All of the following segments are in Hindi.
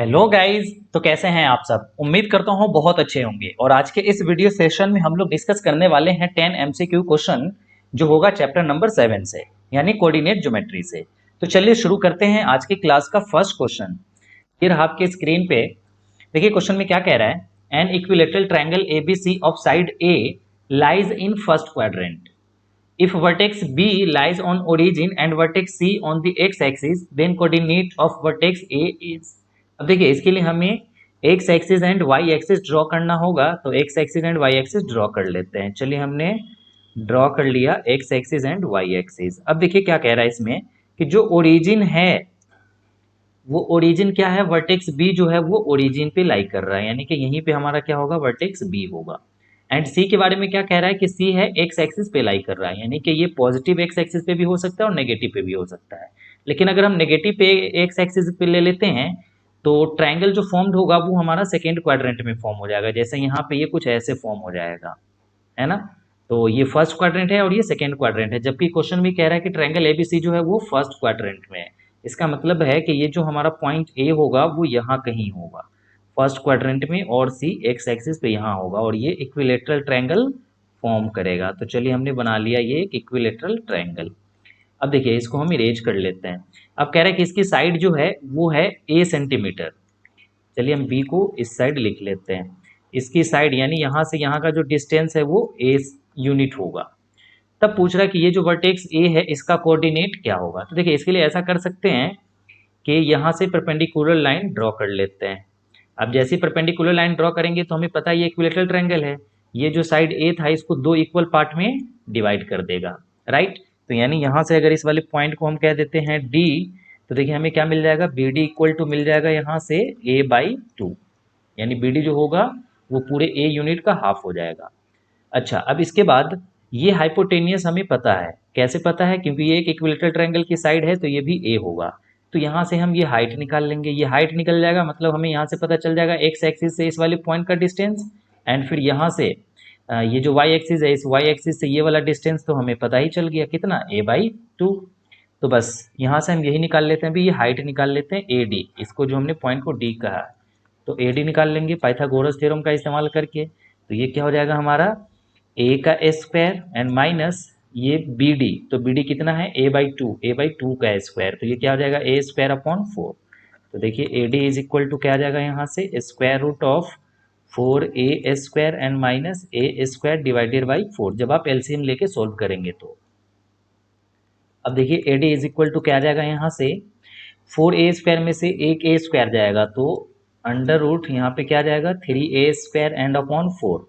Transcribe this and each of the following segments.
Hello guys. तो कैसे हैं आप सब? उम्मीद करता हूँ बहुत अच्छे होंगे। और आज के इस वीडियो सेशन में हम लोग डिस्कस करने वाले हैं 10 एमसीक्यू क्वेश्चन जो होगा चैप्टर नंबर 7 से, यानी कोऑर्डिनेट ज्योमेट्री से। तो चलिए शुरू करते हैं आज की क्लास का फर्स्ट क्वेश्चन। ये रहा आपके स्क्रीन पे। देखिए क्वेश्चन में क्या कह रहा है। An equilateral triangle ABC of side A lies in first quadrant. If vertex B lies on origin and vertex C on the x-axis, then coordinate of vertex A is। अब देखिए इसके लिए हमें x axis and y axis draw करना होगा, तो x axis and y axis draw कर लेते हैं। चलिए हमने ड्रॉ कर लिया x axis and y axis. अब देखिए क्या कह रहा है इसमें कि जो ओरिजिन है वो ओरिजिन क्या है, वर्टेक्स बी जो है वो ओरिजिन पे लाई कर रहा है, यानी कि यहीं पे हमारा क्या होगा, वर्टेक्स बी होगा। एंड सी के बारे में क्या कह रहा है कि सी है एक्स एक्सिस पे लाई कर रहा है, यानी कि ये पॉजिटिव एक्स एक्सिस पे भी हो सकता है और नेगेटिव पे भी हो सकता है। लेकिन अगर हम नेगेटिव पे एक्स एक्सिस पे ले लेते हैं तो ट्राइंगल जो फॉर्म्ड होगा वो हमारा सेकेंड क्वाड्रेंट में फॉर्म हो जाएगा। जैसे यहाँ पे ये कुछ ऐसे फॉर्म हो जाएगा, है ना। तो ये फर्स्ट क्वाड्रेंट है और ये सेकेंड क्वाड्रेंट है, जबकि क्वेश्चन भी कह रहा है कि ट्रायंगल एबीसी जो है वो फर्स्ट क्वाड्रेंट में है। इसका मतलब है कि ये जो हमारा पॉइंट ए होगा वो यहाँ कहीं होगा फर्स्ट क्वाड्रेंट में, और सी एक्स एक्सिस पे यहाँ होगा, और ये इक्विलेटरल ट्रायंगल फॉर्म करेगा। तो चलिए हमने बना लिया ये एक इक्विलेटरल ट्रायंगल। अब देखिए इसको हम इरेज कर लेते हैं। अब कह रहा है कि इसकी साइड जो है वो है ए सेंटीमीटर। चलिए हम बी को इस साइड लिख लेते हैं। इसकी साइड यानी यहाँ से यहाँ का जो डिस्टेंस है वो ए यूनिट होगा। तब पूछ रहा है कि ये जो वर्टेक्स ए है इसका कोऑर्डिनेट क्या होगा। तो देखिए इसके लिए ऐसा कर सकते हैं कि यहाँ से परपेंडिकुलर लाइन ड्रॉ कर लेते हैं। अब जैसे ही परपेंडिकुलर लाइन ड्रॉ करेंगे तो हमें पता है ये इक्विलेटरल ट्रायंगल है। ये जो साइड ए था इसको दो इक्वल पार्ट में डिवाइड कर देगा, राइट। तो यानी यहाँ से अगर इस वाले पॉइंट को हम कह देते हैं डी, तो देखिए हमें क्या मिल जाएगा, बी डी इक्वल टू मिल जाएगा यहाँ से ए बाई टू, यानी बी डी जो होगा वो पूरे ए यूनिट का हाफ हो जाएगा। अच्छा, अब इसके बाद ये हाइपोटेनियस हमें पता है। कैसे पता है? क्योंकि ये एक इक्विलेटरल ट्रायंगल की साइड है तो ये भी ए होगा। तो यहाँ से हम ये हाइट निकाल लेंगे, ये हाइट निकल जाएगा, मतलब हमें यहाँ से पता चल जाएगा एक्स एक्सिस से इस वाले पॉइंट का डिस्टेंस। एंड फिर यहाँ से ये जो वाई एक्सिस है इस वाई एक्सिस से ये वाला डिस्टेंस तो हमें पता ही चल गया कितना, ए बाई टू। तो बस यहाँ से हम यही निकाल लेते हैं, अभी ये हाइट निकाल लेते हैं ए डी, इसको जो हमने पॉइंट को डी कहा है। तो ए डी निकाल लेंगे पाइथागोरस थ्योरम का इस्तेमाल करके। तो ये क्या हो जाएगा हमारा, ए का स्क्वायर एंड माइनस ये बी डी, तो बी डी कितना है, ए बाई टू का स्क्वायर, तो ये क्या हो जाएगा ए स्क्वायर अपॉन फोर। तो देखिए A D is equal to क्या आ जाएगा यहाँ से, square root of four a square and minus a square divided by four, जब आप एलसीएम लेके सोल्व करेंगे तो। अब देखिए A D is equal to क्या आ जाएगा यहाँ से, फोर ए स्क्वायर में से एक ए स्क्वायर जाएगा तो अंडर रूट यहाँ पे क्या आ जाएगा, three a square and upon four.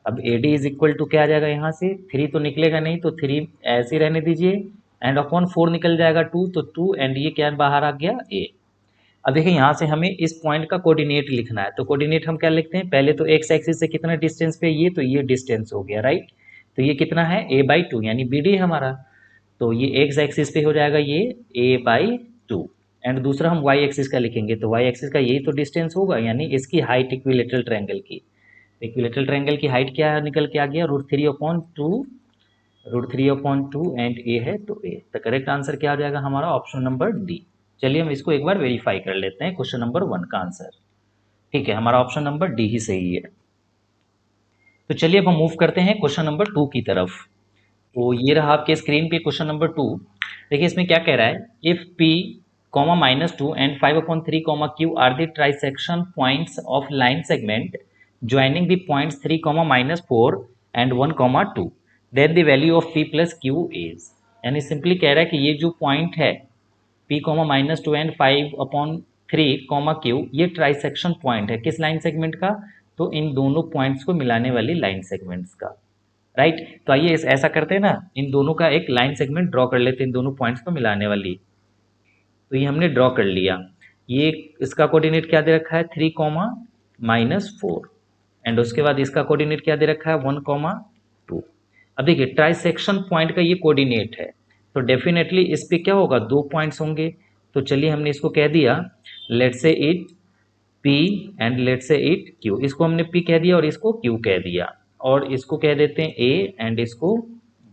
अब a D is equal to क्या आ जाएगा यहाँ से, थ्री तो निकलेगा नहीं तो थ्री ऐसे ही रहने दीजिए, एंड अपॉन फोर निकल जाएगा टू, तो टू एंड ये क्या बाहर आ गया ए। अब देखिए यहाँ से हमें इस पॉइंट का कोऑर्डिनेट लिखना है, तो कोऑर्डिनेट हम क्या लिखते हैं, पहले तो एक्स एक्सिस से कितना डिस्टेंस पे ये, तो ये डिस्टेंस हो गया, राइट। तो ये कितना है, ए बाई टू, यानी बी डी हमारा। तो ये एक्स एक्सिस पे हो जाएगा ये ए बाई टू, एंड दूसरा हम वाई एक्सिस का लिखेंगे, तो वाई एक्सिस का यही तो डिस्टेंस होगा, यानी इसकी हाइट इक्विलेटरल ट्रायंगल की। इक्विलेटरल ट्रायंगल की हाइट क्या है, निकल के आ गया root three upon two and a है तो ए। तो करेक्ट आंसर क्या आ जाएगा हमारा, ऑप्शन नंबर डी। चलिए हम इसको एक बार वेरीफाई कर लेते हैं, क्वेश्चन नंबर 1 का आंसर। ठीक है, हमारा ऑप्शन नंबर डी ही सही है। तो चलिए अब हम मूव करते हैं क्वेश्चन नंबर 2 की तरफ। तो ये रहा आपके स्क्रीन पे क्वेश्चन नंबर 2। देखिए इसमें क्या कह रहा है, if P comma minus two and five upon three comma Q are the trisection points of line segment joining the points three comma minus four and one comma two, then the value of P plus Q is. यानी सिंपली कह रहा है कि ये जो पॉइंट है P comma minus two and five upon three comma Q, ये ट्राइसेक्शन पॉइंट है किस लाइन सेगमेंट का, तो इन दोनों पॉइंट्स को मिलाने वाली लाइन सेगमेंट्स का, राइट। तो आइए ऐसा करते हैं ना, इन दोनों का एक लाइन सेगमेंट ड्रॉ कर लेते हैं, इन दोनों पॉइंट्स को मिलाने वाली। तो ये हमने ड्रॉ कर लिया। ये इसका कोऑर्डिनेट क्या दे रखा है, three comma minus four, and उसके बाद इसका कोऑर्डिनेट क्या दे रखा है, वन कॉमा टू। अब देखिए ट्राइसेक्शन पॉइंट का ये कोऑर्डिनेट है, तो डेफिनेटली इस पे क्या होगा, दो पॉइंट्स होंगे। तो चलिए हमने इसको कह दिया, लेट से इट P एंड लेट से इट Q, इसको हमने P कह दिया और इसको Q कह दिया, और इसको कह देते हैं A एंड इसको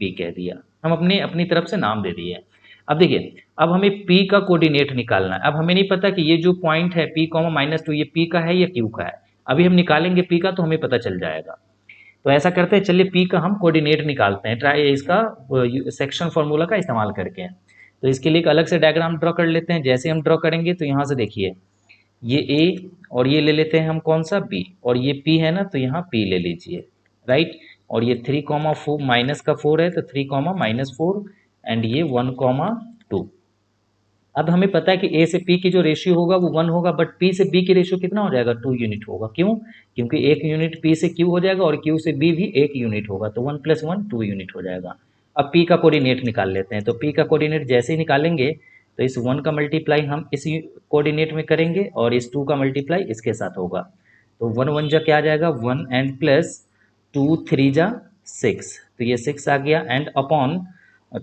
B कह दिया। हम अपनी तरफ से नाम दे दिए। अब देखिए, अब हमें P का कोऑर्डिनेट निकालना है। अब हमें नहीं पता कि ये जो पॉइंट है P, -2 ये P का है या Q का है। अभी हम निकालेंगे P का तो हमें पता चल जाएगा। तो ऐसा करते हैं, चलिए P का हम कोऑर्डिनेट निकालते हैं, ट्राई इसका सेक्शन फार्मूला का इस्तेमाल करके। तो इसके लिए एक अलग से डायग्राम ड्रॉ कर लेते हैं। जैसे हम ड्रॉ करेंगे तो यहाँ से देखिए, ये A और ये ले लेते हैं हम कौन सा B, और ये P है ना, तो यहाँ P ले लीजिए, राइट। और ये 3, 4 माइनस का 4 है तो 3, -4 एंड ये 1, 2। अब हमें पता है कि A से P की जो रेशियो होगा वो 1 होगा, बट P से B की रेशियो कितना हो जाएगा, 2 यूनिट होगा। क्यों? क्योंकि 1 यूनिट P से Q हो जाएगा और Q से B भी 1 यूनिट होगा, तो 1 + 1 2 यूनिट हो जाएगा। अब P का कोऑर्डिनेट निकाल लेते हैं। तो P का कोऑर्डिनेट जैसे ही निकालेंगे तो इस 1 का मल्टीप्लाई हम इस कोऑर्डिनेट में करेंगे और इस 2 का मल्टीप्लाई इसके साथ होगा। तो 1 1 जा क्या आ जाएगा, 1 एंड प्लस 2 3 जा 6, तो ये 6 आ गया, and upon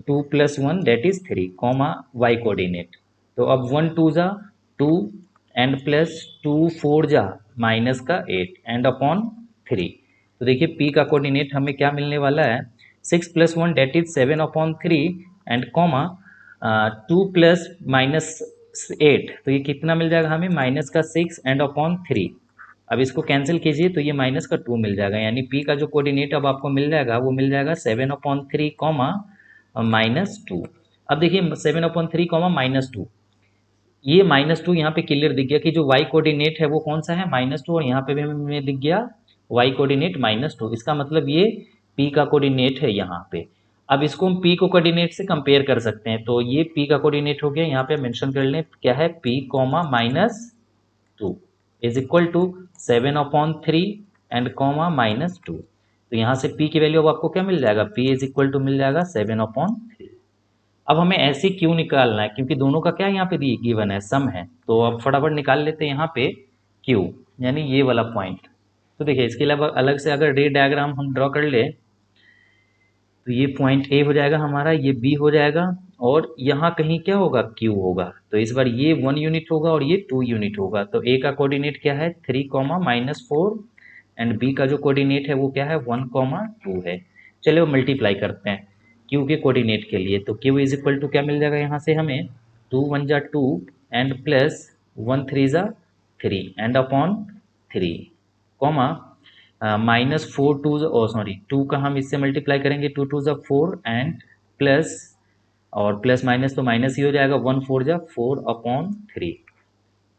2 + 1 that is 3, y coordinate. तो अब 1 2 जा 2 एंड प्लस 2 4 जा -8 एंड अपॉन 3। तो देखिए P का कोऑर्डिनेट हमें क्या मिलने वाला है, 6 + 1 that is 7/3 and comma 2 plus -8, तो ये कितना मिल जाएगा हमें, -6 एंड अपॉन 3। अब इसको कैंसिल कीजिए तो ये -2 मिल जाएगा, यानी P का जो कोऑर्डिनेट अब आपको मिल जाएगा वो मिल जाएगा 7/3 -2। अब देखिए 7/3 -2, ये -2 यहाँ पे क्लियर दिख गया कि जो y कोऑर्डिनेट है वो कौन सा है, -2, और यहाँ पे भी हमें दिख गया y कोऑर्डिनेट -2। इसका मतलब ये P का कोऑर्डिनेट है यहाँ पे। अब इसको हम P को कोऑर्डिनेट से कंपेयर कर सकते हैं, तो ये P का कोऑर्डिनेट हो गया, यहाँ पे मेंशन कर लें क्या है, P, -2 is equal to 7/3 and -2। तो यहाँ से P की वैल्यू अब आपको क्या मिल जाएगा, P इज इक्वल टू मिल जाएगा 7/3। अब हमें ऐसे क्यों निकालना है, क्योंकि दोनों का क्या यहाँ पे गिवन है, सम है। तो अब फटाफट निकाल लेते हैं यहाँ पे Q, यानी ये वाला पॉइंट। तो देखिए इसके अलावा अलग से अगर रे डायग्राम हम ड्रॉ कर ले तो ये पॉइंट A हो जाएगा हमारा, ये B हो जाएगा, और यहाँ कहीं क्या होगा, Q होगा। तो इस बार ये 1 यूनिट होगा और ये 2 यूनिट होगा। तो A का कोऑर्डिनेट क्या है, 3, -4 एंड B का जो कोऑर्डिनेट है वो क्या है, 1, 2 है। चलिए वो मल्टीप्लाई करते हैं Q के कोऑर्डिनेट के लिए। तो Q इज इक्वल टू क्या मिल जाएगा यहाँ से हमें, 2 1 जा 2 एंड प्लस 1 3 जा 3 एंड अपॉन 3, कॉमा -4 2 सॉरी 2 का हम इससे मल्टीप्लाई करेंगे, 2 2 जा 4 एंड प्लस, और प्लस माइनस तो माइनस ही हो जाएगा, 1 4 जा 4/3।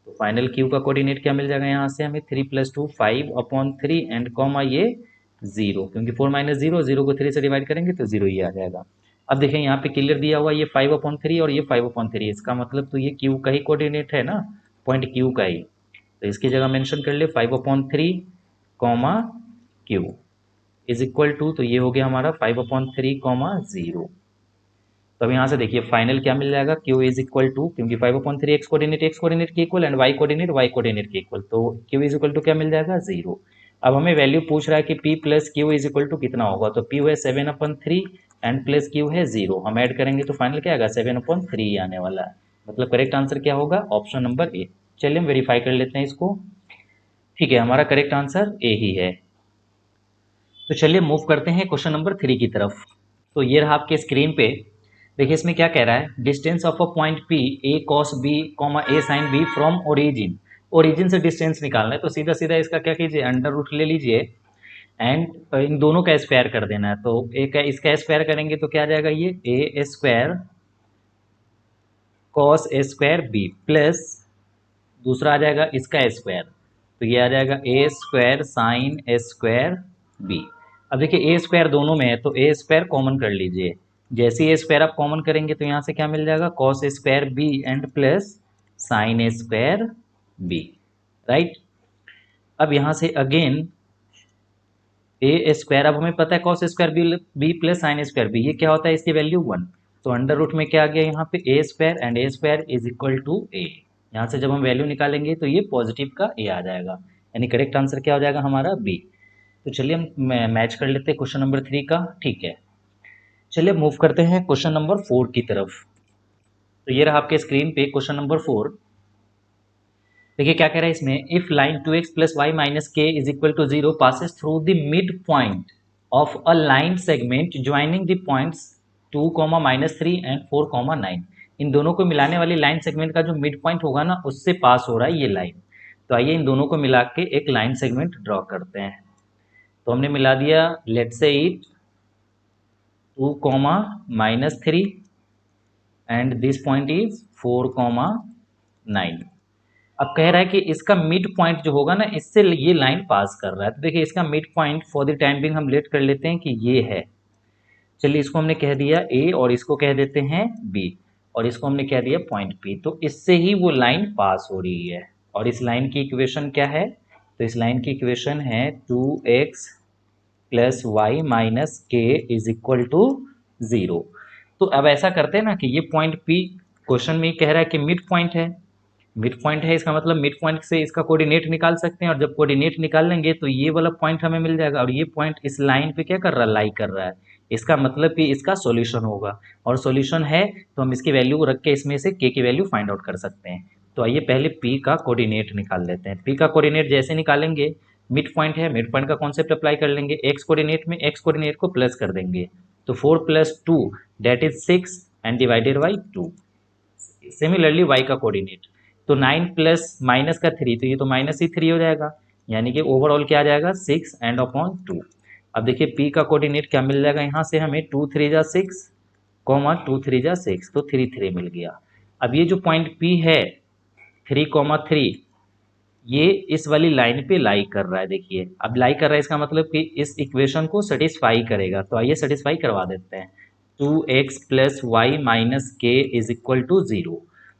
तो फाइनल Q का कोऑर्डिनेट क्या मिल जाएगा यहाँ से हमें, 3 + 2 5/3 एंड कॉमा ये 0, क्योंकि 4 - 0, 0 को 3 से डिवाइड करेंगे तो 0 ही आ जाएगा। अब देखें यहाँ पे क्लियर दिया हुआ ये 5/3 और ये 5/3, इसका मतलब तो ये Q का ही कोऑर्डिनेट है ना, पॉइंट Q का ही। तो इसकी जगह मेंशन कर ले 5/3 Q इज इक्वल टू, तो ये हो गया हमारा 5/3 0। तो अब यहाँ से देखिए फाइनल क्या मिल जाएगा, Q इज इक्वल टू, क्योंकि 5/3 x कोऑर्डिनेट के इक्वल एंड y कोऑर्डिनेट के इक्वल, तो Q इज इक्वल टू क्या मिल जाएगा, 0। अब हमें वैल्यू पूछ रहा है कि P + Q is equal to कितना होगा, तो P है 7/3 एंड प्लस Q है 0, हम ऐड करेंगे तो फाइनल क्या आएगा, 7/3 आने वाला है। मतलब करेक्ट आंसर क्या होगा, ऑप्शन नंबर A। चलिए हम वेरीफाई कर लेते हैं इसको। ठीक है, हमारा करेक्ट आंसर A ही है। तो चलिए मूव करते हैं क्वेश्चन नंबर 3 की तरफ। तो ये रहा आपके स्क्रीन पे, देखिए इसमें क्या कह रहा है, distance of a point P A cos B, A sin B from origin. Origin से डिस्टेंस निकालना है, तो सीधा सीधा इसका क्या कीजिए, अंडर रूट ले लीजिए एंड इन दोनों का स्क्वायर कर देना है। तो एक इसका स्क्वायर करेंगे तो क्या आ जाएगा, ये A² cos A² B plus दूसरा आ जाएगा इसका स्क्वायर, तो ये आ जाएगा A² sin A²B। अब देखिए A² दोनों में है तो A² कॉमन कर लीजिए। जैसे ही A² आप कॉमन करेंगे तो यहाँ से क्या मिल जाएगा, cos A² and plus sin A², right. अब यहाँ से अगेन A², अब हमें पता है cos A²B plus sin A²B, ये क्या होता है, इसकी वैल्यू 1। तो अंडर रूट में क्या आ गया यहाँ पे A² and A² is equal to A। यहाँ से जब हम वैल्यू निकालेंगे तो ये पॉजिटिव का A आ जाएगा, यानी करेक्ट आंसर क्या हो जाएगा हमारा B। तो चलिए हम मैच कर लेते हैं क्वेश्चन नंबर 3 का, ठीक है। चलिए मूव करते हैं क्वेश्चन नंबर 4 की तरफ। तो ये रहा आपके स्क्रीन पे क्वेश्चन नंबर 4। देखिए क्या कह रहा है इसमें, if line 2x + y - k is equal to 0 passes through the mid point of a line segment joining the points 2, -3 and 4, 9। इन दोनों को मिलाने वाली लाइन सेगमेंट का जो मिड पॉइंट होगा ना, उससे पास हो रहा है ये लाइन। तो आइए इन दोनों को मिला के एक लाइन सेगमेंट ड्रॉ करते हैं। तो हमने मिला दिया, let's say it 2, -3 and this point is 4, 9। अब कह रहा है कि इसका मिड पॉइंट जो होगा ना, इससे ये लाइन पास कर रहा है। तो देखिए इसका mid point for the time Bing हम लेट कर लेते हैं कि ये है। चलिए इसको हमने कह दिया ए और इसको कह देते हैं बी और इसको हमने कह दिया पॉइंट पी। तो इससे ही वो लाइन पास हो रही है। और इस लाइन की इक्वेशन क्या है? तो इस लाइन की इक्वेशन है 2x प्लस वाई माइनस के इज इक्वल टू 0। तो अब ऐसा करते हैं ना कि ये पॉइंट पी क्वेश्चन में कह रहा है कि मिड पॉइंट है। मिड पॉइंट है, इसका मतलब मिड पॉइंट से इसका कोऑर्डिनेट निकाल सकते हैं, और जब कोऑर्डिनेट निकाल लेंगे तो ये वाला पॉइंट हमें मिल जाएगा। और ये पॉइंट इस लाइन पे क्या कर रहा है? लाई कर रहा है। इसका मतलब कि इसका सॉल्यूशन होगा, और सॉल्यूशन है तो हम इसकी वैल्यू रख के इसमें से के की वैल्यू फाइंड आउट कर सकते हैं। तो आइए पहले पी का कोऑर्डिनेट निकाल लेते हैं। पी का कोऑर्डिनेट जैसे निकालेंगे, मिड पॉइंट है, मिड पॉइंट का कॉन्सेप्ट अप्लाई कर लेंगे। एक्स कोऑर्डिनेट में एक्स कोऑर्डिनेट को प्लस कर देंगे, तो 4 + 2 that is 6 and divided by 2। Similarly y का कोऑर्डिनेट, तो 9 प्लस माइनस का 3, तो ये तो -3 हो जाएगा, यानी कि ओवरऑल क्या आ जाएगा? 6 एंड अपॉन 2। अब देखिए पी का कोऑर्डिनेट क्या मिल जाएगा यहाँ से हमें? 2 3 जा 6, 2 3 जा 6, तो 3 3 मिल गया। अब ये जो पॉइंट पी है 3, 3, ये इस वाली लाइन पे लाई कर रहा है। देखिए अब लाई कर रहा है, इसका मतलब कि इस इक्वेशन को सेटिस्फाई करेगा। तो आइए सेटिस्फाई करवा देते हैं। 2x प्लस वाई माइनस के इज इक्वल टू 0।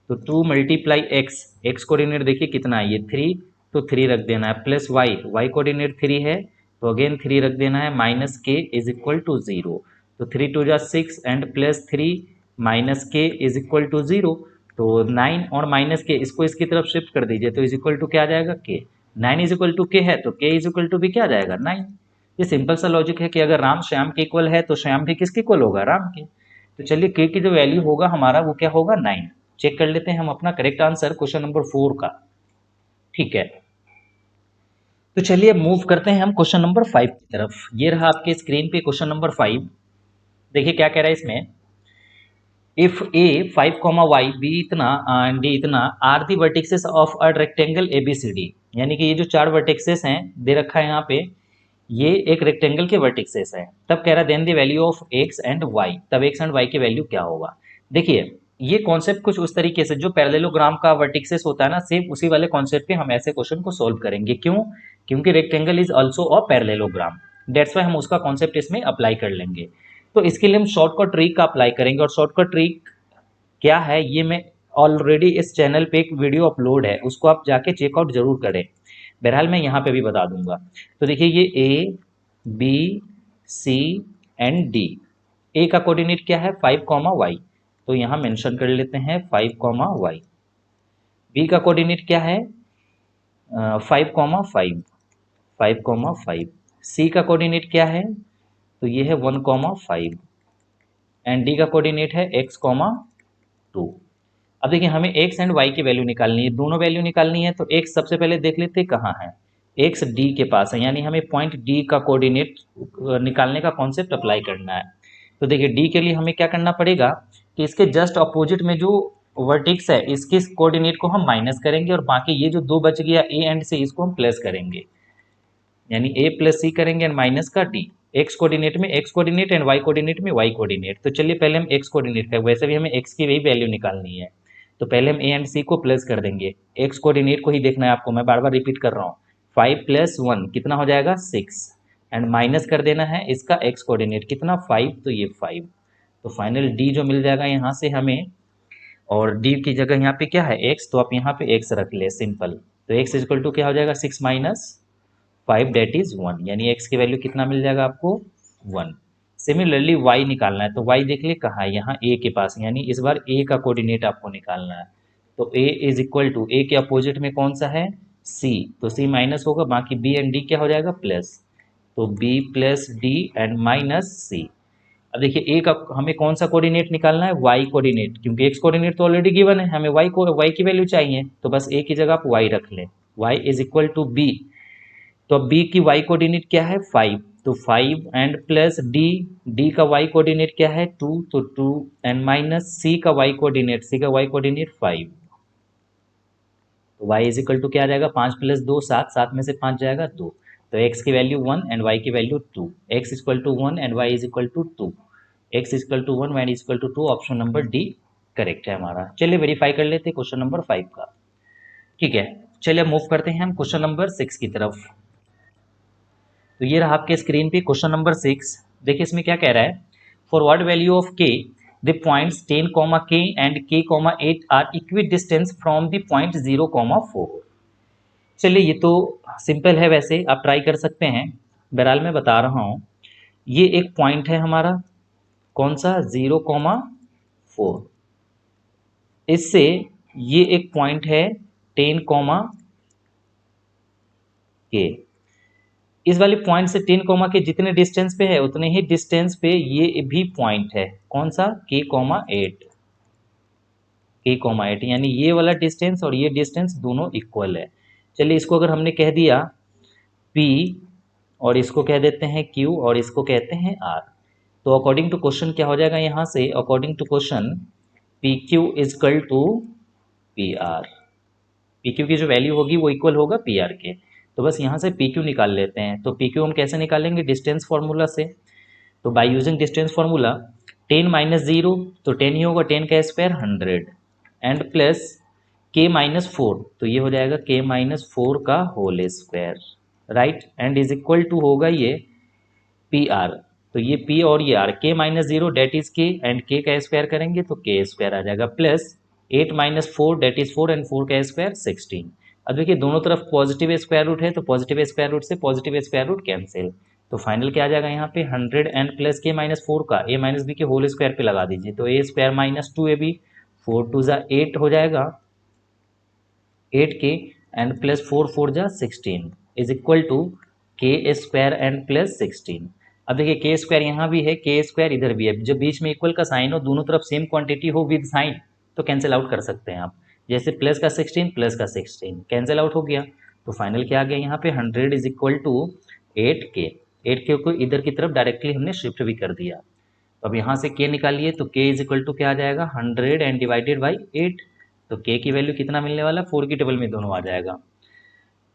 तो 2 × x, x कोऑर्डिनेट देखिए कितना है, ये 3, तो 3 रख देना है, प्लस वाई, वाई कोऑर्डिनेट 3 है, तो अगेन 3 रख देना है, माइनस के इज इक्वल टू 0। तो 3 2 जा 6 एंड प्लस 3 माइनस के इज इक्वल टू 0। तो 9 और माइनस के इसको इसकी तरफ शिफ्ट कर दीजिए, तो इज इक्वल टू क्या आ जाएगा? के। 9 इज इक्वल टू के है, तो के इज इक्वल टू भी क्या आ जाएगा? 9। ये सिंपल सा लॉजिक है कि अगर राम श्याम के इक्वल है तो श्याम भी किसके इक्वल होगा? राम के। तो चलिए के की जो वैल्यू होगा हमारा वो क्या होगा? 9। चेक कर लेते हैं हम अपना करेक्ट आंसर क्वेश्चन नंबर 4 का। ठीक है, तो चलिए अब मूव करते हैं हम क्वेश्चन नंबर 5 की तरफ। ये रहा आपके स्क्रीन पे क्वेश्चन नंबर 5। देखिए क्या कह रहा है इसमें, इफ a 5, y b इतना एंड d इतना are the vertices of a rectangle ABCD, यानी कि ये जो 4 वर्टिक्सेस हैं दे रखा है यहाँ पे, ये एक रेक्टेंगल के वर्टिक्सेस हैं। तब कह रहा है then the value of x and y, तब x एंड y की वैल्यू क्या होगा? देखिए ये कॉन्सेप्ट कुछ उस तरीके से, जो पैरेललोग्राम का वर्टिक्सेस होता है ना, सेम उसी वाले कॉन्सेप्ट पे हम ऐसे क्वेश्चन को सोल्व करेंगे। क्यों? क्योंकि rectangle is also a parallelogram, that's why हम उसका कॉन्सेप्ट इसमें अप्लाई कर लेंगे। तो इसके लिए हम शॉर्टकट ट्रिक का अप्लाई करेंगे, और शॉर्टकट ट्रिक क्या है ये मैं ऑलरेडी इस चैनल पे एक वीडियो अपलोड है, उसको आप जाके चेकआउट जरूर करें। बहरहाल मैं यहाँ पे भी बता दूंगा। तो देखिए ये A B C and D, A का कोऑर्डिनेट क्या है? 5, y, तो यहाँ मेंशन कर लेते हैं 5, y। बी का कोऑर्डिनेट क्या है? 5, 5, 5, 5। सी का कोऑर्डिनेट क्या है? तो ये है 1, 5 एंड डी का कोऑर्डिनेट है x, 2। अब देखिए हमें x एंड y की वैल्यू निकालनी है, दोनों वैल्यू निकालनी है। तो x सबसे पहले देख लेते हैं कहाँ है, x d के पास है, यानी हमें पॉइंट d का कोऑर्डिनेट निकालने का कॉन्सेप्ट अप्लाई करना है। तो देखिए d के लिए हमें क्या करना पड़ेगा कि इसके जस्ट अपोजिट में जो वर्टिक्स है इसके कोऑर्डिनेट को हम माइनस करेंगे, और बाकी ये जो 2 बच गया a एंड c, इसको हम प्लस करेंगे, यानी a प्लस c करेंगे एंड माइनस का d। x कोऑर्डिनेट में x coordinate and y coordinate में y कोऑर्डिनेट। तो चलिए पहले हम x कोऑर्डिनेट का, वैसे भी हमें x की वही वैल्यू निकालनी है, तो पहले हम a एंड c को प्लस कर देंगे। x कोऑर्डिनेट को ही देखना है आपको, मैं बार बार रिपीट कर रहा हूँ। 5 + 1 कितना हो जाएगा? 6 एंड माइनस कर देना है इसका x कोऑर्डिनेट कितना? 5, तो ये 5। तो फाइनल d जो मिल जाएगा यहाँ से हमें, और d की जगह यहाँ पे क्या है? x, तो आप यहाँ पे x रख ले, सिंपल। तो x इक्वल टू क्या हो जाएगा? 6 - 5 डेट इज 1, यानी x की वैल्यू कितना मिल जाएगा आपको? 1। सिमिलरली y निकालना है, तो y देख ले कहाँ है? यहाँ a के पास, यानी इस बार a का कोऑर्डिनेट आपको निकालना है। तो a is equal to, a के अपोजिट में कौन सा है? c, तो c माइनस होगा, बाकी b एंड d क्या हो जाएगा? प्लस, तो b plus d and minus c। अब देखिए a का हमें कौन सा कोऑर्डिनेट निकालना है? y कोऑर्डिनेट, क्योंकि x कोऑर्डिनेट तो ऑलरेडी गिवन है, हमें y की वैल्यू चाहिए, तो बस a की जगह आप y रख लें। y is equal to b, तो अब b की y कोऑर्डिनेट क्या है? 5, तो 5 एंड प्लस डी, डी का वाई कोऑर्डिनेट क्या है 2, तो 2 एंड माइनस सी का वाई कोऑर्डिनेट, सी का वाई कोऑर्डिनेट 5, तो y इज इक्वल टू क्या आ जाएगा 5 प्लस 2 7, 7 में से 5 जाएगा 2, तो x की वैल्यू 1 एंड y की value 2, x equal to 1 and y is equal to 2, x equal to 1 y is equal to 2, option number D correct है हमारा। चलिए वेरीफाई कर लेते हैं क्वेश्चन नंबर 5 का। ठीक है, चलिए मूव करते हैं हम क्वेश्चन नंबर 6 की तरफ। तो ये रहा आपके स्क्रीन पे क्वेश्चन नंबर 6। देखिए इसमें क्या कह रहा है, for what value of k the points 10, k and k, 8 are equi distance from the point 0, 4। चलिए ये तो सिंपल है, वैसे आप ट्राई कर सकते हैं। बहरहाल मैं बता रहा हूँ, ये एक पॉइंट है हमारा, कौन सा 0, 4। इससे ये एक पॉइंट है 10, k। इस वाले पॉइंट से 10, के जितने डिस्टेंस पे है उतने ही डिस्टेंस पे ये भी पॉइंट है, कौन सा k, 8, k, 8, यानी ये वाला डिस्टेंस और ये डिस्टेंस दोनों इक्वल है। चलिए इसको अगर हमने कह दिया P और इसको कह देते हैं Q और इसको कहते हैं R, तो अकॉर्डिंग टू क्वेश्चन क्या हो जाएगा यहाँ से, according to question PQ is equal to PR, PQ की जो वैल्यू होगी वो इक्वल होगा PR के। तो बस यहाँ से PQ निकाल लेते हैं। तो PQ हम कैसे निकालेंगे, डिस्टेंस फार्मूला से। तो by using distance formula 10 minus 0, तो 10 ही होगा, 10 का square 100 and plus k minus 4, तो ये हो जाएगा k माइनस 4 का whole square, right, and is equal to होगा ये PR। तो ये P और ये R, k minus 0 that is k and k का स्क्वायर करेंगे तो k स्क्वायर आ जाएगा, plus 8 minus 4 that is 4 and 4 का स्क्वायर 16। अब देखिए दोनों तरफ पॉजिटिव स्क्वायर रूट है, तो पॉजिटिव स्क्वायर रूट से पॉजिटिव स्क्वायर रूट कैंसिल, तो फाइनल क्या आ जाएगा यहाँ पे 100 एंड प्लस k माइनस 4 का a माइनस बी के होल स्क्वायर पे लगा दीजिए, तो a स्क्वायर माइनस 2ab, 4 2 जा 8 हो जाएगा, 8k एंड प्लस 4 4 जा 16 is equal to k square and plus 16। अब देखिए k स्क्वायर यहाँ भी है, k स्क्वायर इधर भी है, जब बीच में इक्वल का साइन हो, दोनों तरफ सेम क्वांटिटी हो विद साइन, तो कैंसिल आउट कर सकते हैं आप। जैसे प्लस का 16 प्लस का 16 कैंसिल आउट हो गया, तो फाइनल क्या आ गया यहाँ पे 100 is equal to 8k, 8k को इधर की तरफ डायरेक्टली हमने शिफ्ट भी कर दिया। तो अब यहाँ से k निकालिए, तो k इज इक्वल टू क्या आ जाएगा 100 एंड डिवाइडेड बाई 8, तो k की वैल्यू कितना मिलने वाला, 4 की टेबल में दोनों आ जाएगा,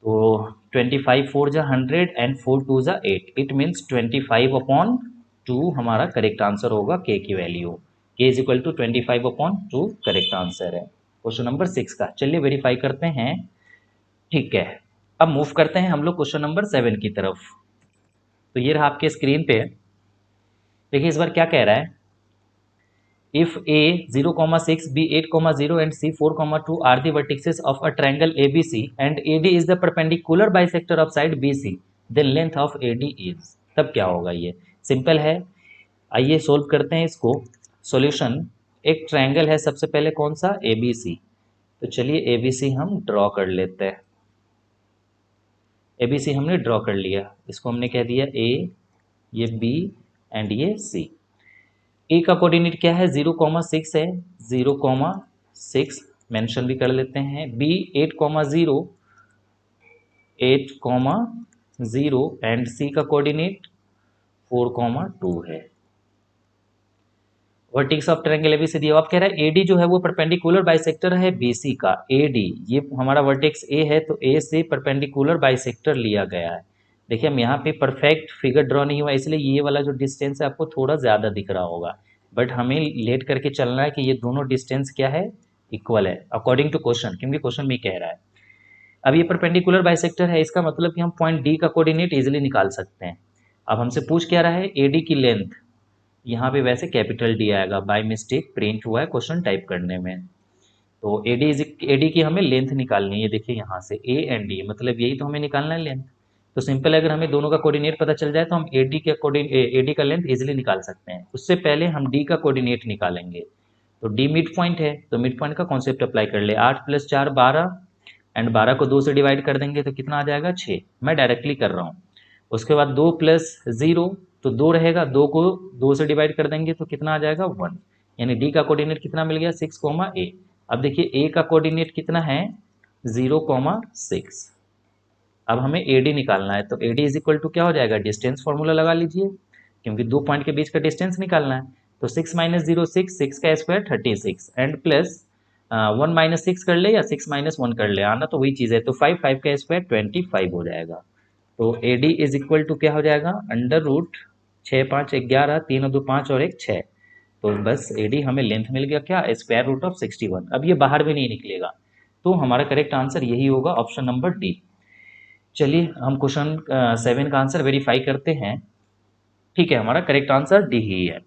तो 25 4 जा 100 एंड 4 2 जा 8, इट मीन्स 25/2 हमारा करेक्ट आंसर होगा k की वैल्यू, k is equal to 25/2 correct answer है क्वेश्चन नंबर 6 का। चलिए वेरीफाई करते हैं। ठीक है, अब मूव करते हैं हम लोग क्वेश्चन नंबर 7 की तरफ। तो ये रहा आपके स्क्रीन पे, देखिए इस बार क्या कह रहा है, if a 0, 6, b 8, 0 and c 4, 2 are the vertices of a triangle ABC and AD is the perpendicular bisector of side BC, then length of AD is, तब क्या होगा, ये सिंपल है, आइए सोल्व करते हैं इसको। सॉल्यूशन, एक ट्रायंगल है सबसे पहले कौन सा, ABC, तो चलिए ABC हम ड्रॉ कर लेते हैं। ABC हमने ड्रॉ कर लिया, इसको हमने कह दिया A, ये B एंड ये C। ए का कोऑर्डिनेट क्या है 0, 6 है, 0, 6 मेंशन भी कर लेते हैं। बी 8, 0, 8, 0 एंड सी का कोऑर्डिनेट 4, 2 है। वर्टिक्स ऑफ ट्रायंगल एबीसी दिया, आप कह रहा है एडी जो है वो परपेंडिकुलर बाइसेक्टर है बीसी का, एडी ये हमारा वर्टेक्स ए है, तो ए से परपेंडिकुलर बाइसेक्टर लिया गया है। देखिए हम यहाँ पे परफेक्ट फिगर ड्रॉ नहीं हुआ, इसलिए ये वाला जो डिस्टेंस है आपको थोड़ा ज़्यादा दिख रहा होगा, बट हमें लेट करके चलना है कि ये दोनों डिस्टेंस क्या है, इक्वल है अकॉर्डिंग टू क्वेश्चन, क्योंकि क्वेश्चन में कह रहा है। अब ये परपेंडिकुलर बाइसेक्टर है, इसका मतलब कि हम पॉइंट डी का कोऑर्डिनेट इजीली निकाल सकते हैं। अब हमसे पूछ क्या रहा है, एडी की लेंथ, यहाँ पे वैसे कैपिटल डी आएगा, बाय मिस्टेक प्रिंट हुआ है क्वेश्चन टाइप करने में। तो एडी की हमें लेंथ निकालनी है, देखिए यहाँ से ए एंड डी, मतलब यही तो हमें निकालना है लेंथ। तो सिंपल है, अगर हमें दोनों का कोऑर्डिनेट पता चल जाए तो हम एडी का लेंथ इजीली निकाल सकते हैं। उससे पहले हम डी का कोऑर्डिनेट निकालेंगे। तो डी मिड पॉइंट है, तो मिड पॉइंट का कॉन्सेप्ट अप्लाई कर ले, 8 + 4 12 एंड 12 को 2 से डिवाइड कर देंगे तो कितना आ जाएगा 6, मैं डायरेक्टली कर रहा हूँ। उसके बाद 2 + 0 तो 2 रहेगा, 2 को 2 से डिवाइड कर देंगे तो कितना आ जाएगा 1, यानी डी का कोऑर्डिनेट कितना मिल गया 6, ए। अब देखिए ए का कोऑर्डिनेट कितना है 0, 6, अब हमें AD निकालना है, तो AD इज इक्वल टू क्या हो जाएगा, डिस्टेंस फॉर्मूला लगा लीजिए, क्योंकि 2 पॉइंट के बीच का डिस्टेंस निकालना है। तो 6 माइनस 0 6, 6 का स्क्वायर 36 एंड प्लस 1 माइनस 6 कर ले या 6 माइनस 1 कर ले, आना तो वही चीज़ है। तो 5, 5 का स्क्वायर 25 हो जाएगा। तो AD इज इक्वल टू क्या हो जाएगा, अंडर रूट 6 5 11, 3 और 2 5 और 1 6। तो बस AD हमें लेंथ मिल गया क्या, स्क्वायर रूट ऑफ 61। अब ये बाहर भी नहीं निकलेगा, तो हमारा करेक्ट आंसर यही होगा, ऑप्शन नंबर डी। चलिए हम क्वेश्चन 7 का आंसर वेरीफाई करते हैं। ठीक है, हमारा करेक्ट आंसर डी ही है।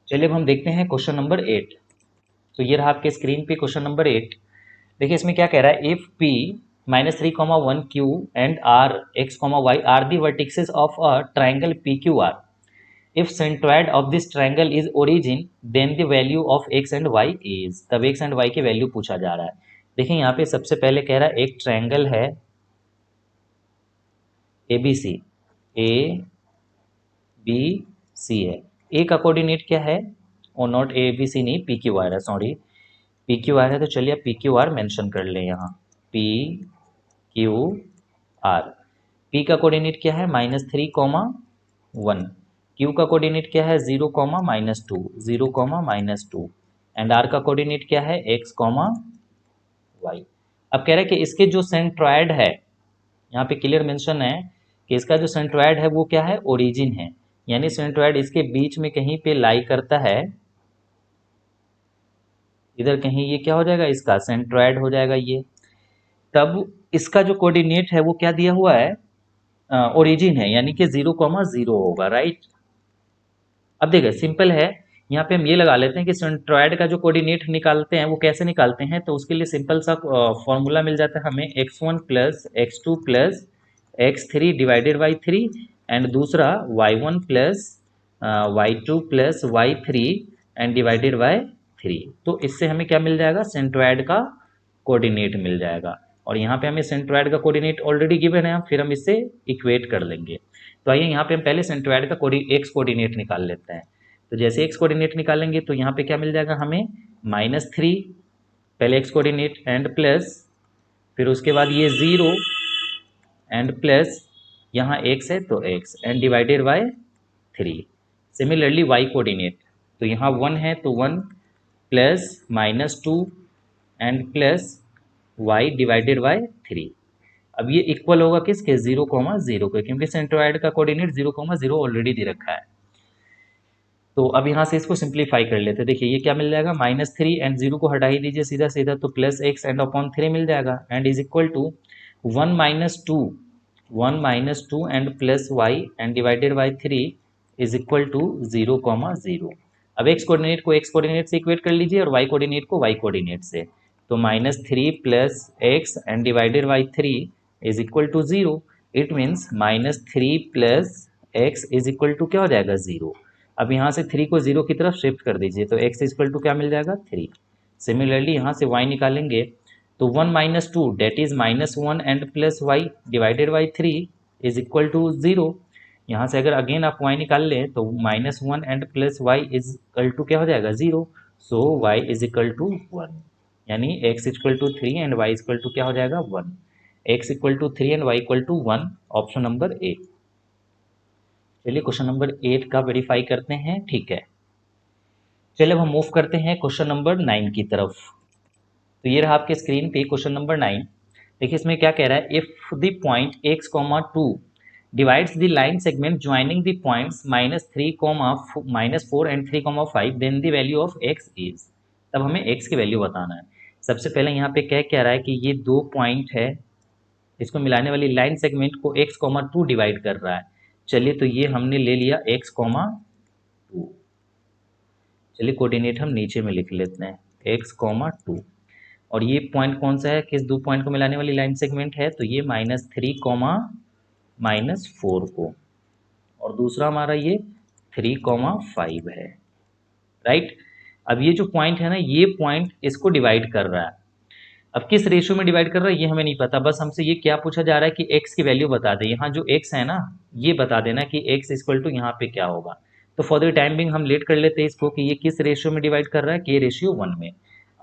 चलिए अब हम देखते हैं क्वेश्चन नंबर 8। तो ये रहा आपके स्क्रीन पे क्वेश्चन नंबर 8। देखिए इसमें क्या कह रहा है, if P -3, 1 Q and R X, Y are the vertices of a triangle PQR, if centroid of this triangle is origin then the value of X and Y is, तब X एंड Y की वैल्यू पूछा जा रहा है। देखिए यहाँ पे सबसे पहले कह रहा है एक ट्राइंगल है ABC, ABC है, ए का कोऑर्डिनेट क्या है, और नॉट ABC नहीं, PQR है, सॉरी PQR है। तो चलिए आप PQR मेंशन कर लें यहाँ, PQR। P का कोऑर्डिनेट क्या है, -3, 1। Q का कोऑर्डिनेट क्या है, 0, -2, 0, -2 एंड R का कोऑर्डिनेट क्या है, X, Y। अब कह रहे हैं कि इसके जो सेंट्रॉयड है, यहाँ पे क्लियर मेंशन है कि इसका जो सेंट्रॉयड है वो क्या है, ओरिजिन है, यानी सेंट्रॉयड इसके बीच में कहीं पे लाई करता है, इधर कहीं ये क्या हो जाएगा, इसका सेंट्रॉयड हो जाएगा ये। तब इसका जो कोऑर्डिनेट है वो क्या दिया हुआ है, ओरिजिन है, यानी कि 0, 0 होगा, राइट। अब देखिए सिंपल है, यहाँ पे हम ये लगा लेते हैं कि सेंट्रॉयड का जो कोऑर्डिनेट निकालते हैं वो कैसे निकालते हैं, तो उसके लिए सिंपल सा फॉर्मूला मिल जाता है हमें, x1 plus x2 plus x3 divided by 3 and दूसरा y1 plus y2 plus y3 and divided bye 3। तो इससे हमें क्या मिल जाएगा, सेंट्रॉयड का कोऑर्डिनेट मिल जाएगा, और यहाँ पे हमें सेंट्रॉयड का कोऑर्डिनेट ऑलरेडी गिवन है, फिर हम इससे इक्वेट कर लेंगे। तो आइए यहाँ पे हम पहले सेंट्रॉयड का एक्स कोऑर्डिनेट निकाल लेते हैं। तो जैसे एक्स कोऑर्डिनेट निकालेंगे तो यहाँ पे क्या मिल जाएगा हमें, -3 पहले एक्स कोऑर्डिनेट एंड प्लस, फिर उसके बाद ये 0 एंड प्लस, यहाँ x है तो x and divided bye 3। Similarly y coordinate, तो यहाँ 1 है तो 1 plus -2 and plus y divided by 3। अब ये इक्वल होगा किसके, 0, 0 के, क्योंकि सेंट्रॉयड का कोऑर्डिनेट 0, 0 ऑलरेडी दे रखा है। तो अब यहाँ से इसको सिंप्लीफाई कर लेते हैं। देखिए ये क्या मिल जाएगा, -3 एंड 0 को हटा ही दीजिए सीधा सीधा, तो प्लस x एंड अपॉन 3 मिल जाएगा and is equal to 1 - 2 and plus y and divided by 3 is equal to 0, 0। अब x कोऑर्डिनेट को x कोऑर्डिनेट से इक्वेट कर लीजिए और y कोऑर्डिनेट को y कोऑर्डिनेट से, तो -3 plus x and divided by 3 is equal to 0। It means -3 plus x is equal to क्या हो जाएगा, 0। अब यहाँ से 3 को 0 की तरफ शिफ्ट कर दीजिए, तो x इक्वल टू क्या मिल जाएगा, 3। सिमिलरली यहाँ से y निकालेंगे तो 1 - 2 that is -1 and plus y divided by 3 is equal to 0। यहाँ से अगर अगेन आप y निकाल लें तो -1 and plus y is equal to क्या हो जाएगा, 0। So y is equal to 1, यानी x equal to 3 and y equal to क्या हो जाएगा, 1। x equal to 3 and y equal to 1, option number A. चलिए क्वेश्चन नंबर 8 का वेरीफाई करते हैं, ठीक है। चलिए अब हम मूव करते हैं क्वेश्चन नंबर 9 की तरफ। तो ये रहा आपके स्क्रीन पे क्वेश्चन नंबर 9। देखिए इसमें क्या कह रहा है, if the point x, 2 divides the line segment joining the points -3, -4 and 3, 5 then the value of x is। तब हमें x की वैल्यू बताना है। सबसे पहले यहाँ पे क्या रहा है कि ये 2 पॉइंट है, इसको मिलाने वाली लाइन सेगमेंट को x, 2 डिवाइड कर रहा है। चलिए तो ये हमने ले लिया x, 2। चलिए कोऑर्डिनेट हम नीचे में लिख लेते हैं, x, 2। और ये पॉइंट कौन सा है, किस 2 पॉइंट को मिलाने वाली लाइन सेगमेंट है, तो ये -3, -4 को, और दूसरा हमारा ये 3, 5 है, राइट। अब ये जो पॉइंट है ना, ये पॉइंट इसको डिवाइड कर रहा है। अब किस रेशियो में डिवाइड कर रहा है ये हमें नहीं पता, बस हमसे ये क्या पूछा जा रहा है कि x की वैल्यू बता दे। यहाँ जो x है ना, ये बता देना कि x इक्वल टू यहाँ पे क्या होगा। तो फॉर द टाइम बिंग हम लेट कर लेते हैं इसको कि ये किस रेशियो में डिवाइड कर रहा है, कि रेशियो 1 में।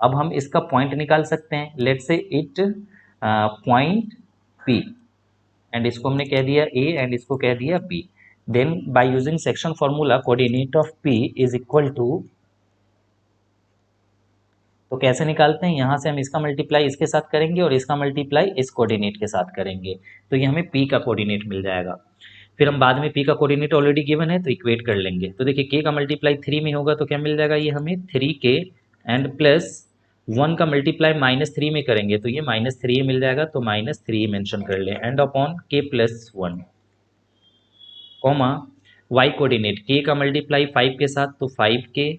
अब हम इसका पॉइंट निकाल सकते हैं, लेट से इट पॉइंट P एंड इसको हमने कह दिया A एंड इसको कह दिया B। Then by using section formula coordinate of P is equal to, तो कैसे निकालते हैं, यहाँ से हम इसका मल्टीप्लाई इसके साथ करेंगे और इसका मल्टीप्लाई इस कोऑर्डिनेट के साथ करेंगे, तो ये हमें P का कोऑर्डिनेट मिल जाएगा। फिर हम बाद में P का कोऑर्डिनेट ऑलरेडी गिवन है तो इक्वेट कर लेंगे। तो देखिए K का मल्टीप्लाई 3 में होगा तो क्या मिल जाएगा, ये हमें 3K एंड प्लस 1 का मल्टीप्लाई -3 में करेंगे तो ये -3 मिल जाएगा, तो -3 मेंशन कर ले and upon K plus 1 comma Y coordinate K का मल्टीप्लाई 5 के साथ तो 5K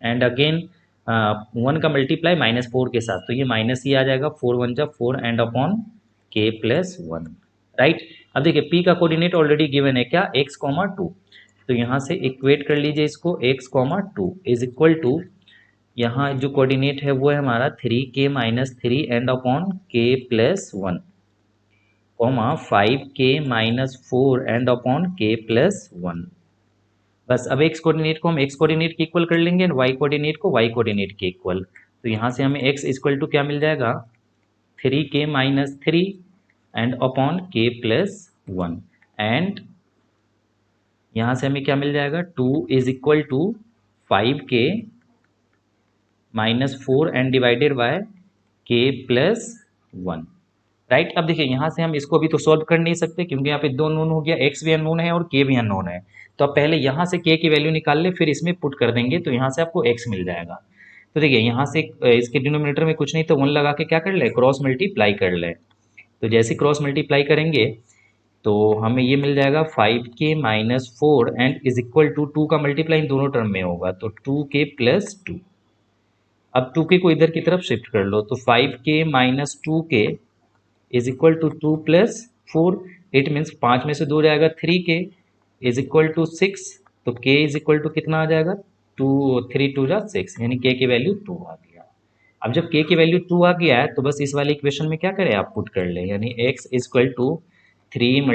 एंड अगेन 1 का मल्टीप्लाई -4 के साथ तो ये माइनस ही आ जाएगा, 4 1 जा 4 and upon K plus 1, right. अब देखिए P का कोऑर्डिनेट ऑलरेडी गिवन है क्या, x, 2, तो यहाँ से इक्वेट कर लीजिए इसको, x, 2 इज इक्वल टू, यहाँ जो कोऑर्डिनेट है वो है हमारा 3K - 3 and upon K plus 1 comma 5K - 4 and upon K plus 1। बस अब x कोऑर्डिनेट को हम x कोऑर्डिनेट के इक्वल कर लेंगे एंड y कोऑर्डिनेट को y कोऑर्डिनेट के इक्वल, तो यहाँ से हमें x इक्वल टू क्या मिल जाएगा, 3K - 3 and upon K plus 1 and यहाँ से हमें क्या मिल जाएगा, 2 is equal to 5K -4 and divided by K plus 1, right. अब देखिए यहाँ से हम इसको भी तो सॉल्व कर नहीं सकते क्योंकि यहाँ पे 2 अननोन हो गया, x भी अननोन है और k भी अननोन है, तो अब पहले यहाँ से k की वैल्यू निकाल ले फिर इसमें पुट कर देंगे तो यहाँ से आपको x मिल जाएगा। तो देखिए यहाँ से इसके डिनोमिनेटर में कुछ नहीं तो 1 लगा के क्या कर ले, क्रॉस मल्टीप्लाई कर ले, तो जैसे क्रॉस मल्टीप्लाई करेंगे तो हमें ये मिल जाएगा 5K - 4 and is equal to 2 का मल्टीप्लाई इन दोनों टर्म में होगा तो 2K प्लस 2। अब 2K को इधर की तरफ शिफ्ट कर लो तो 5K - 2K is equal to 2 plus 4, it means 5 में से 2 जाएगा 3K इज इक्वल टू 6, तो K इज इक्वल टू कितना आ जाएगा, 2 3 2 जा 6, यानी K की वैल्यू 2 आ गया। अब जब K की वैल्यू 2 आ गया है तो बस इस वाले इक्वेशन में क्या करें, आप पुट कर ले, यानी x is equal to 3 ×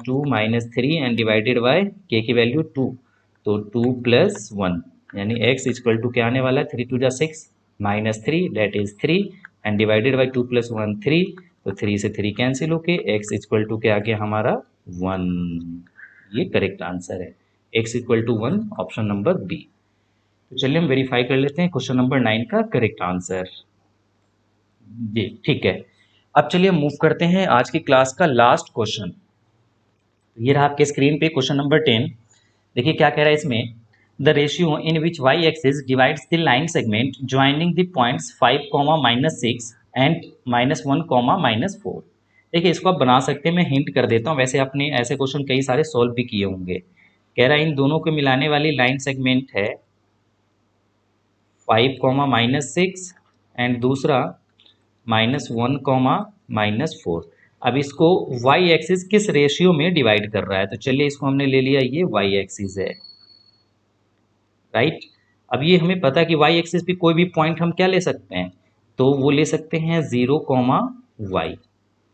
2 - 3 and divided by K की वैल्यू 2, तो 2 प्लस 1, यानी x इज इक्वल टू क्या आने वाला है, 3 2 जा 6 -3 that is 3 and divided bye 2 plus 1 3, तो 3 से 3 कैंसिल होके x इक्वल टू क्या आ गया हमारा 1, ये करेक्ट आंसर है, x equal to 1 option number B. तो चलिए हम वेरीफाई कर लेते हैं क्वेश्चन नंबर 9 का करेक्ट आंसर। जी ठीक है, अब चलिए मूव करते हैं आज की क्लास का लास्ट क्वेश्चन। ये रहा आपके स्क्रीन पे क्वेश्चन नंबर 10। देखिए क्या कह रहा है इसमें, the ratio in which y axis divides the line segment joining the points 5, -6 and -1, -4। देखिए इसको आप बना सकते हैं, मैं हिंट कर देता हूँ, वैसे आपने ऐसे क्वेश्चन कई सारे सॉल्व भी किए होंगे। कह रहा है इन दोनों को मिलाने वाली लाइन सेगमेंट है 5, -6 एंड दूसरा -1, -4। अब इसको y एक्सिस किस रेशियो में डिवाइड कर रहा है, तो चलिए इसको हमने ले लिया, ये y एक्सिस है, राइट। अब ये हमें पता है कि y एक्सिस पे कोई भी पॉइंट हम क्या ले सकते हैं, तो वो ले सकते हैं 0, y,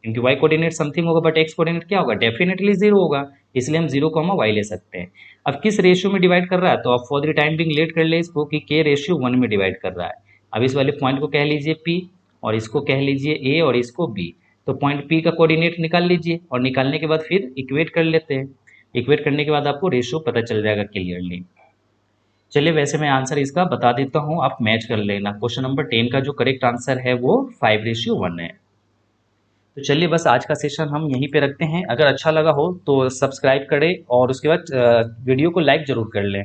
क्योंकि y कोऑर्डिनेट समथिंग होगा बट x कोऑर्डिनेट क्या होगा, डेफिनेटली 0 होगा, इसलिए हम 0, y ले सकते हैं। अब किस रेशियो में डिवाइड कर रहा है, तो आप फॉर द टाइम बिंग लेट कर ले इसको कि k रेशियो 1 में डिवाइड कर रहा है। अब इस वाले पॉइंट को कह लीजिए P और इसको कह लीजिए A और इसको B, तो पॉइंट P का कोऑर्डिनेट निकाल लीजिए और निकालने के बाद फिर इक्वेट कर लेते हैं। इक्वेट करने के बाद आपको रेशियो पता चल जाएगा क्लियरली। चलिए वैसे मैं आंसर इसका बता देता हूँ, आप मैच कर लेना। क्वेश्चन नंबर 10 का जो करेक्ट आंसर है वो 5:1 है। तो चलिए बस आज का सेशन हम यहीं पे रखते हैं। अगर अच्छा लगा हो तो सब्सक्राइब करें और उसके बाद वीडियो को लाइक ज़रूर कर लें।